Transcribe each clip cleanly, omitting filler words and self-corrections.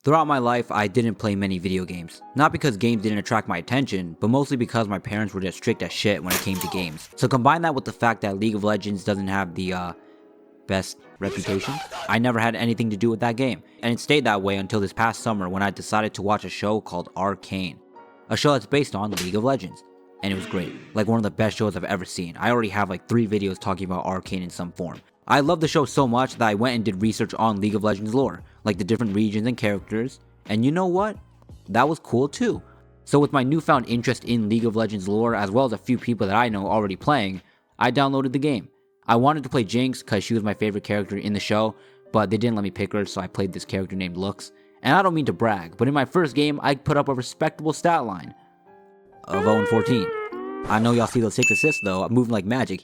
Throughout my life, I didn't play many video games. Not because games didn't attract my attention, but mostly because my parents were just strict as shit when it came to games. So combine that with the fact that League of Legends doesn't have the, best reputation. I never had anything to do with that game, and it stayed that way until this past summer when I decided to watch a show called Arcane. A show that's based on League of Legends. And it was great. Like one of the best shows I've ever seen. I already have like 3 videos talking about Arcane in some form. I love the show so much that I went and did research on League of Legends lore, like the different regions and characters, and you know what? That was cool too. So with my newfound interest in League of Legends lore, as well as a few people that I know already playing, I downloaded the game. I wanted to play Jinx because she was my favorite character in the show, but they didn't let me pick her, so I played this character named Lux. And I don't mean to brag, but in my first game, I put up a respectable stat line of 0-14. I know y'all see those 6 assists though, I'm moving like magic.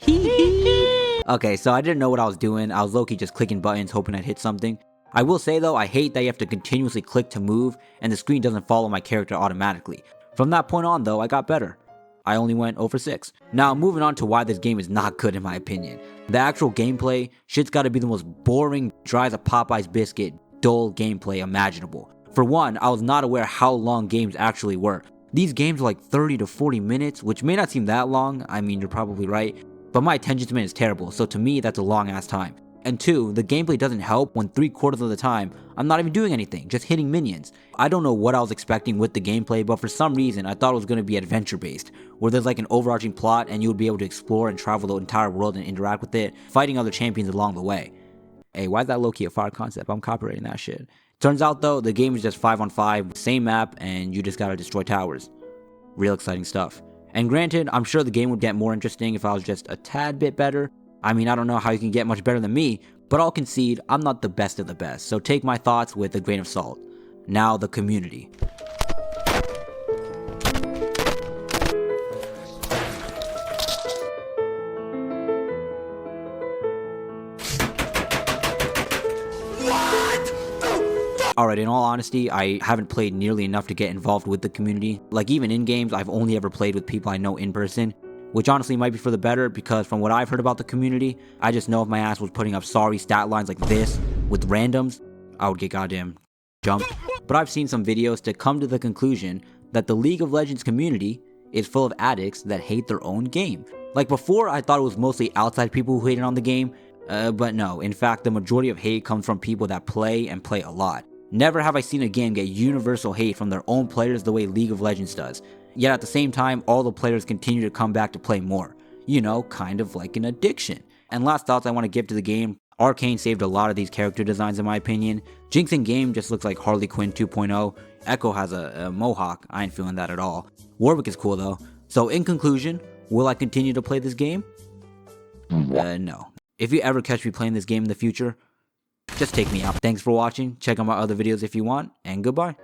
Okay, so I didn't know what I was doing. I was low-key just clicking buttons hoping I'd hit something. I will say though, I hate that you have to continuously click to move and the screen doesn't follow my character automatically. From that point on though, I got better. I only went 0-6. Now moving on to why this game is not good in my opinion. The actual gameplay, shit's gotta be the most boring, dry as a Popeye's biscuit, dull gameplay imaginable. For one, I was not aware how long games actually were. These games are like 30 to 40 minutes, which may not seem that long, I mean you're probably right, but my attention span is terrible, so to me that's a long ass time. And 2, the gameplay doesn't help when 3/4 of the time, I'm not even doing anything, just hitting minions. I don't know what I was expecting with the gameplay, but for some reason I thought it was going to be adventure based, where there's like an overarching plot and you would be able to explore and travel the entire world and interact with it, fighting other champions along the way. Hey, why is that low-key a fire concept? I'm copyrighting that shit. Turns out though, the game is just 5-on-5, same map, and you just gotta destroy towers. Real exciting stuff. And granted, I'm sure the game would get more interesting if I was just a tad bit better. I mean, I don't know how you can get much better than me, but I'll concede I'm not the best of the best, so take my thoughts with a grain of salt. Now, the community. Alright, in all honesty, I haven't played nearly enough to get involved with the community. Like even in games, I've only ever played with people I know in person. Which honestly might be for the better, because from what I've heard about the community, I just know if my ass was putting up sorry stat lines like this with randoms, I would get goddamn jumped. But I've seen some videos to come to the conclusion that the League of Legends community is full of addicts that hate their own game. Like before, I thought it was mostly outside people who hated on the game, but no, in fact the majority of hate comes from people that play and play a lot. Never have I seen a game get universal hate from their own players the way League of Legends does. Yet at the same time, all the players continue to come back to play more. You know, kind of like an addiction. And last thoughts I want to give to the game, Arcane saved a lot of these character designs in my opinion. Jinx in game just looks like Harley Quinn 2.0. Echo has a mohawk, I ain't feeling that at all. Warwick is cool though. So in conclusion, will I continue to play this game? No. If you ever catch me playing this game in the future, just take me out. Thanks for watching, check out my other videos if you want, and goodbye.